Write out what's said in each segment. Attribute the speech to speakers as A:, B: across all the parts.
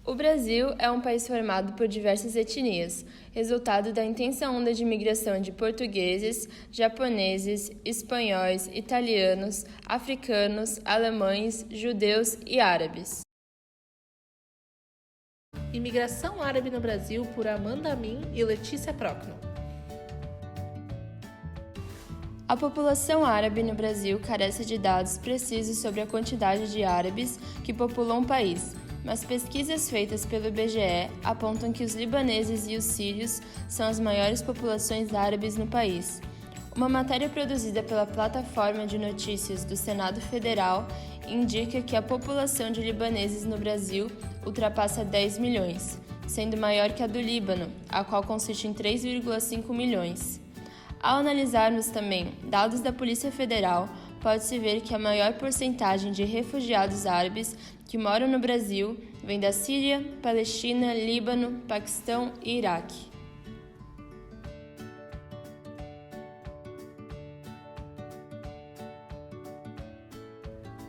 A: O Brasil é um país formado por diversas etnias, resultado da intensa onda de migração de portugueses, japoneses, espanhóis, italianos, africanos, alemães, judeus e árabes.
B: Imigração árabe no Brasil por Amanda Amin e Letícia Procno.
A: A população árabe no Brasil carece de dados precisos sobre a quantidade de árabes que populam o país, mas pesquisas feitas pelo IBGE apontam que os libaneses e os sírios são as maiores populações árabes no país. Uma matéria produzida pela plataforma de notícias do Senado Federal indica que a população de libaneses no Brasil ultrapassa 10 milhões, sendo maior que a do Líbano, a qual consiste em 3,5 milhões. Ao analisarmos também dados da Polícia Federal, pode-se ver que a maior porcentagem de refugiados árabes que moram no Brasil vem da Síria, Palestina, Líbano, Paquistão e Iraque.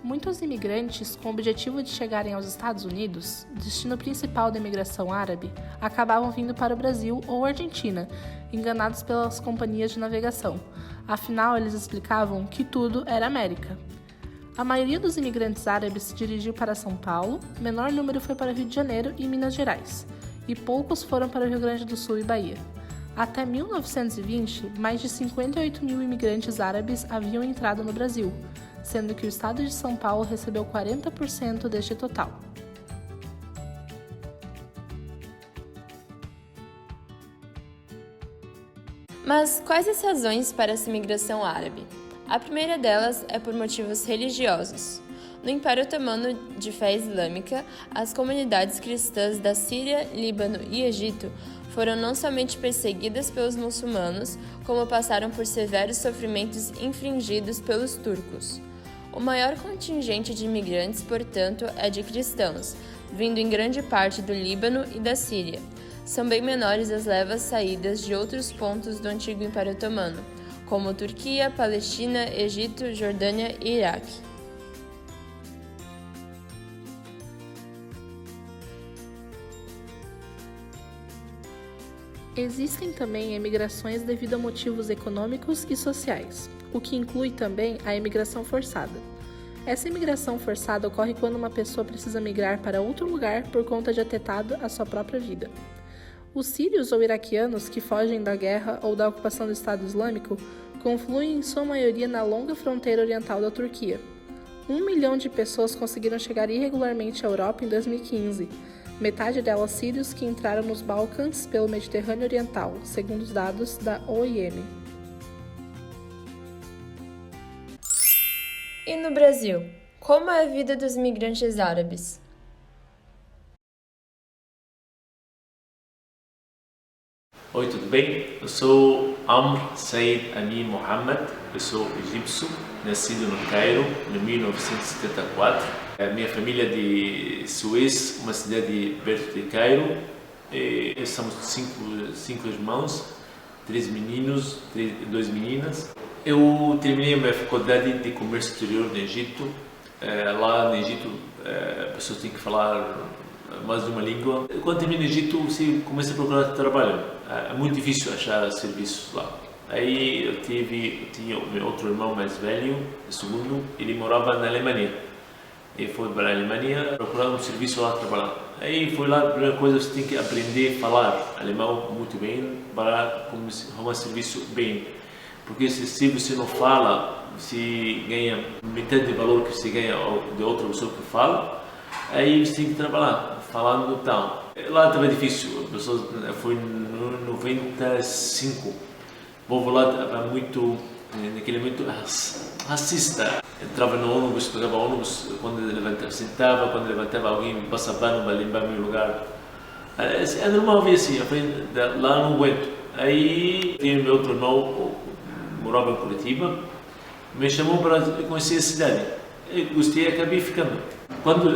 B: Muitos imigrantes, com o objetivo de chegarem aos Estados Unidos, destino principal da imigração árabe, acabavam vindo para o Brasil ou Argentina, enganados pelas companhias de navegação. Afinal, eles explicavam que tudo era América. A maioria dos imigrantes árabes se dirigiu para São Paulo, menor número foi para Rio de Janeiro e Minas Gerais, e poucos foram para o Rio Grande do Sul e Bahia. Até 1920, mais de 58 mil imigrantes árabes haviam entrado no Brasil, sendo que o estado de São Paulo recebeu 40% deste total.
A: Mas quais as razões para essa imigração árabe? A primeira delas é por motivos religiosos. No Império Otomano de fé islâmica, as comunidades cristãs da Síria, Líbano e Egito foram não somente perseguidas pelos muçulmanos, como passaram por severos sofrimentos infligidos pelos turcos. O maior contingente de imigrantes, portanto, é de cristãos, vindo em grande parte do Líbano e da Síria. São bem menores as levas saídas de outros pontos do antigo Império Otomano, como Turquia, Palestina, Egito, Jordânia e Iraque.
B: Existem também emigrações devido a motivos econômicos e sociais, o que inclui também a imigração forçada. Essa imigração forçada ocorre quando uma pessoa precisa migrar para outro lugar por conta de atentado à sua própria vida. Os sírios ou iraquianos que fogem da guerra ou da ocupação do Estado Islâmico confluem em sua maioria na longa fronteira oriental da Turquia. 1 milhão de pessoas conseguiram chegar irregularmente à Europa em 2015, metade delas sírios que entraram nos Balcãs pelo Mediterrâneo Oriental, segundo os dados da OIM.
A: E no Brasil, como é a vida dos imigrantes árabes?
C: Oi, tudo bem? Eu sou Amr Said Amin Mohammed, eu sou egípcio, nascido no Cairo em 1974. A minha família é de Suez, uma cidade perto de Cairo. Somos cinco irmãos, 3 meninos, 2 meninas. Eu terminei a minha faculdade de comércio exterior no Egito. Lá no Egito, a pessoa tem que falar mais de uma língua. Quando termina no Egito, você começa a procurar trabalho. É muito difícil achar serviços lá. Aí eu tinha o meu outro irmão mais velho, o segundo, ele morava na Alemanha. Ele foi para a Alemanha procurar um serviço lá trabalhar. Aí foi lá, a primeira coisa, você tem que aprender a falar alemão muito bem para arrumar serviço bem. Porque se você não fala, você ganha metade do valor que você ganha de outra pessoa que fala, aí você tem que trabalhar, falando tal. Lá estava difícil, foi em 95. O povo lá estava muito, naquele momento, racista. Entrava no ônibus, pegava ônibus, sentava, quando levantava alguém passava pano para limpar meu lugar. É normal ver assim, lá não aguento. Aí tinha meu outro irmão, morava em Curitiba, me chamou para conhecer a cidade. Eu gostei e acabei ficando. Quando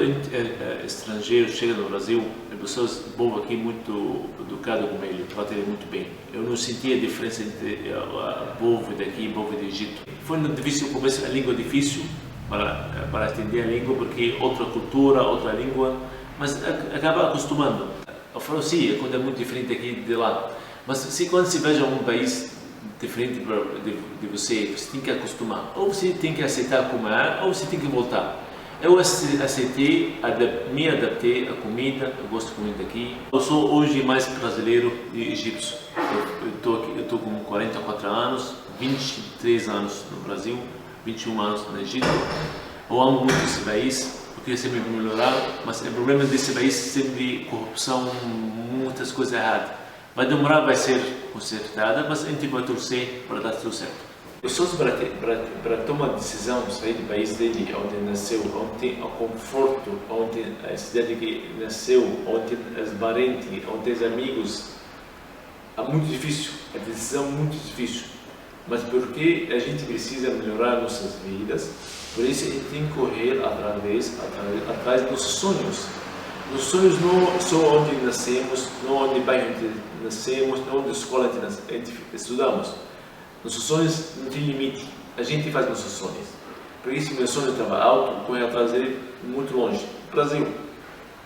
C: estrangeiro chega no Brasil, as pessoas, o povo aqui muito educado com ele, trata ele muito bem. Eu não sentia a diferença entre o povo daqui e o povo do Egito. Foi difícil, começo a língua difícil para entender a língua, porque outra cultura, outra língua, mas acaba acostumando. Eu falo, sim, a coisa é muito diferente aqui de lá. Mas se quando se veja um país diferente de você, você tem que acostumar. Ou você tem que aceitar como é, ou você tem que voltar. Eu aceitei, me adaptei à comida, eu gosto de comida aqui. Eu sou hoje mais brasileiro e egípcio. Eu estou com 44 anos, 23 anos no Brasil, 21 anos no Egito. Eu amo muito esse país, porque sempre melhorar, mas o problema desse país é sempre corrupção, muitas coisas erradas. Vai demorar, vai ser consertada, mas a gente vai torcer para dar tudo certo. Pessoas para tomar decisão de sair do país dele, onde nasceu, onde tem o conforto, onde a cidade que nasceu, onde tem os parentes, onde tem os amigos, é muito difícil, a decisão é muito difícil. Mas porque a gente precisa melhorar nossas vidas, por isso a gente tem que correr atrás dos nossos sonhos. Os sonhos não são onde nascemos, não onde bairro nascemos, não onde escola a gente estudamos. Nossos sonhos não tem limite, a gente faz nossos sonhos. Por isso meu sonho estava alto, correr atrás dele muito longe. Brasil,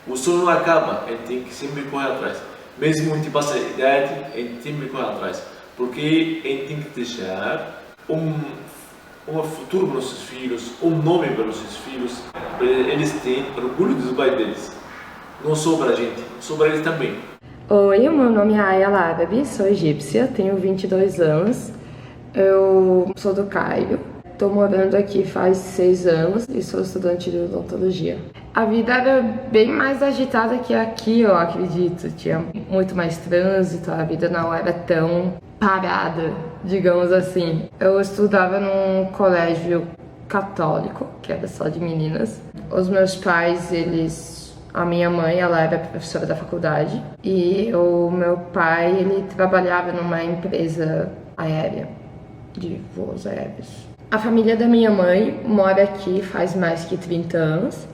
C: o sonho não acaba, a gente tem que sempre correr atrás. Mesmo a gente passa a idade, a gente sempre corre atrás. Porque a gente tem que deixar um futuro para nossos filhos, um nome para nossos filhos, para eles terem orgulho dos pais deles. Não só para a gente, só para eles também.
D: Oi, meu nome é Aya Larabi, sou egípcia, tenho 22 anos. Eu sou do Cairo, estou morando aqui faz 6 anos e sou estudante de odontologia. A vida era bem mais agitada que aqui, eu acredito. Tinha muito mais trânsito, a vida não era tão parada, digamos assim. Eu estudava num colégio católico, que era só de meninas. Os meus pais, a minha mãe, ela era professora da faculdade e o meu pai, ele trabalhava numa empresa aérea, de voos aéreos. A família da minha mãe mora aqui faz mais que 30 anos.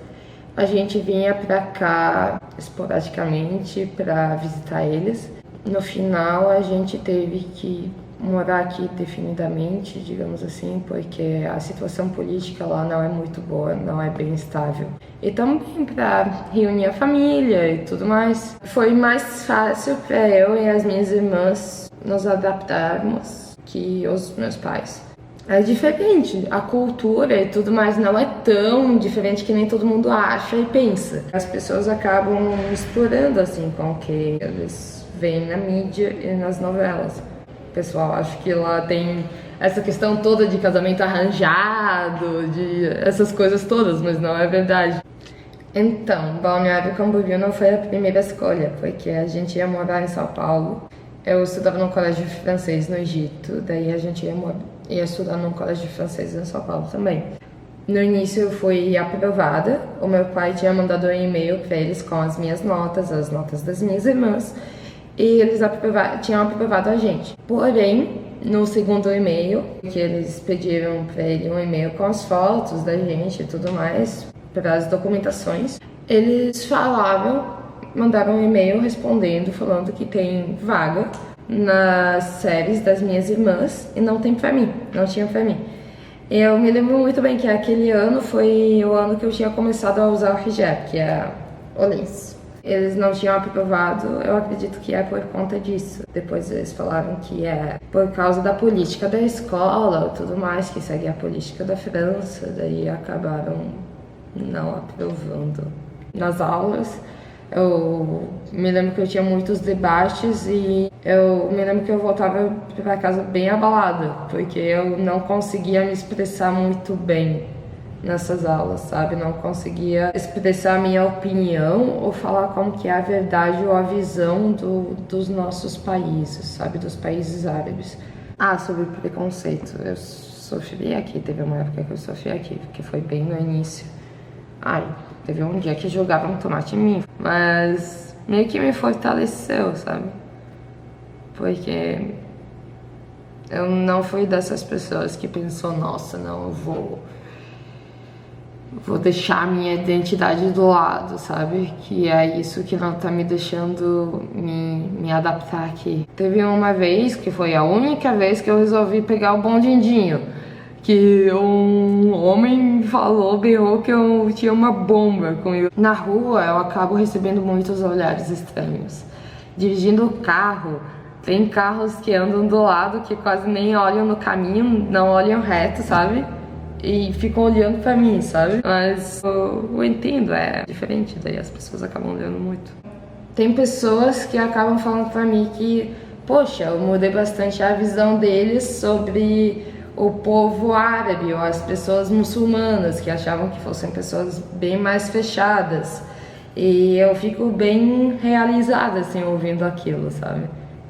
D: A gente vinha pra cá esporadicamente para visitar eles. No final, a gente teve que morar aqui definidamente, digamos assim, porque a situação política lá não é muito boa, não é bem estável. E também para reunir a família e tudo mais. Foi mais fácil para eu e as minhas irmãs nos adaptarmos que os meus pais. É diferente, a cultura e tudo mais não é tão diferente que nem todo mundo acha e pensa. As pessoas acabam misturando assim com o que eles veem na mídia e nas novelas. O pessoal acha que lá tem essa questão toda de casamento arranjado, de essas coisas todas, mas não é verdade. Então, Balneário Camboriú não foi a primeira escolha, porque a gente ia morar em São Paulo. Eu estudava num colégio francês no Egito, daí a gente ia estudar num colégio francês em São Paulo também. No início eu fui aprovada, o meu pai tinha mandado um e-mail para eles com as minhas notas, as notas das minhas irmãs, e eles tinham aprovado a gente. Porém, no segundo e-mail, que eles pediram para ele um e-mail com as fotos da gente e tudo mais, para as documentações, eles mandaram um e-mail respondendo, falando que tem vaga nas séries das minhas irmãs e não tinha pra mim. Eu me lembro muito bem que aquele ano foi o ano que eu tinha começado a usar o hijab, que é o lenço. Eles não tinham aprovado, eu acredito que é por conta disso. Depois eles falaram que é por causa da política da escola e tudo mais, que segue a política da França, daí acabaram não aprovando nas aulas. Eu me lembro que eu tinha muitos debates e eu me lembro que eu voltava para casa bem abalada, porque eu não conseguia me expressar muito bem nessas aulas, sabe? Não conseguia expressar a minha opinião ou falar como que é a verdade ou a visão dos nossos países, sabe? Dos países árabes. Sobre preconceito, eu sofri aqui, teve uma época que eu sofri aqui, que foi bem no início. Teve um dia que jogavam tomate em mim, mas meio que me fortaleceu, sabe? Porque eu não fui dessas pessoas que pensou, nossa, não, eu vou deixar a minha identidade do lado, sabe? Que é isso que não tá me deixando me adaptar aqui. Teve uma vez, que foi a única vez que eu resolvi pegar o bondinho, que um homem falou, berrou que eu tinha uma bomba comigo. Na rua eu acabo recebendo muitos olhares estranhos. Dirigindo o carro, tem carros que andam do lado que quase nem olham no caminho, não olham reto, sabe? E ficam olhando pra mim, sabe? Mas eu entendo, é diferente, daí as pessoas acabam olhando muito. Tem pessoas que acabam falando pra mim que, poxa, eu mudei bastante a visão deles sobre o povo árabe ou as pessoas muçulmanas, que achavam que fossem pessoas bem mais fechadas. E eu fico bem realizada, assim, ouvindo aquilo, sabe?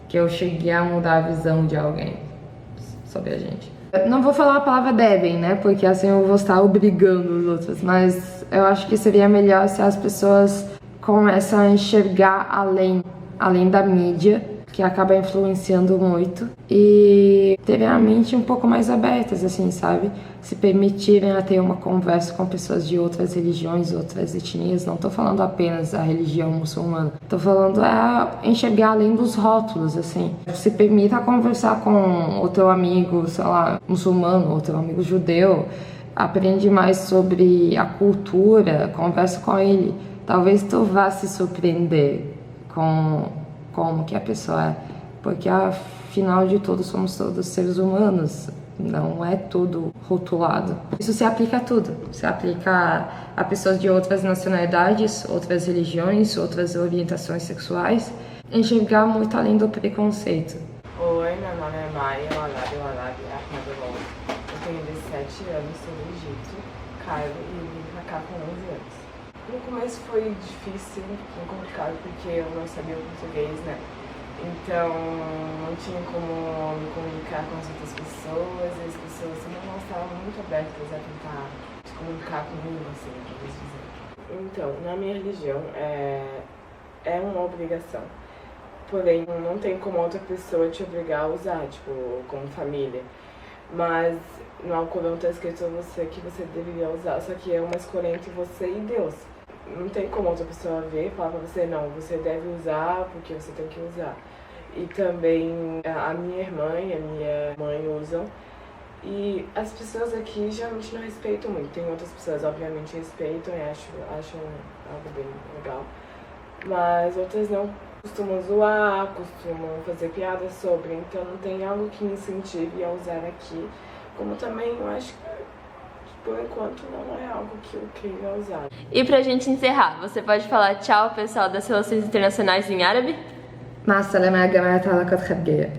D: Que eu cheguei a mudar a visão de alguém sobre a gente. Não vou falar a palavra devem, né? Porque assim eu vou estar obrigando os outros. Mas eu acho que seria melhor se as pessoas começam a enxergar além da mídia, que acaba influenciando muito, e terem a mente um pouco mais abertas, assim, sabe? Se permitirem a ter uma conversa com pessoas de outras religiões, outras etnias. Não tô falando apenas a religião muçulmana. Tô falando enxergar além dos rótulos, assim. Se permita conversar com o teu amigo, sei lá, muçulmano, ou teu amigo judeu. Aprende mais sobre a cultura, conversa com ele. Talvez tu vá se surpreender com como que a pessoa é. Porque afinal de tudo somos todos seres humanos. Não é tudo rotulado. Isso se aplica a tudo. Se aplica a pessoas de outras nacionalidades, outras religiões, outras orientações sexuais. Enxergar muito além do preconceito.
E: Oi, meu nome é Maia Walabi Ahmadullah. Eu tenho 17 anos, sou do Egito, Cairo, e vim pra cá com 11 anos. No começo foi difícil, foi complicado, porque eu não sabia o português, né? Então, não tinha como me comunicar com as outras pessoas, e as pessoas não estavam muito abertas a tentar se comunicar comigo, assim, por assim dizer. Então, na minha religião, é uma obrigação. Porém, não tem como outra pessoa te obrigar a usar, tipo, como família. Mas no Alcorão está escrito que você deveria usar, só que é uma escolha entre você e Deus. Não tem como outra pessoa ver e falar pra você, não, você deve usar porque você tem que usar. E também a minha irmã e a minha mãe usam. E as pessoas aqui geralmente não respeitam muito. Tem outras pessoas, obviamente, respeitam e acham algo bem legal. Mas outras não. Costumam zoar, costumam fazer piadas sobre. Então não tem algo que me incentive a usar aqui. Como também eu acho que por enquanto não é algo que eu queira usar.
A: E pra gente encerrar, você pode falar tchau, pessoal das relações internacionais em árabe?
D: مع السلامة يا جماعة علاقات خارجية.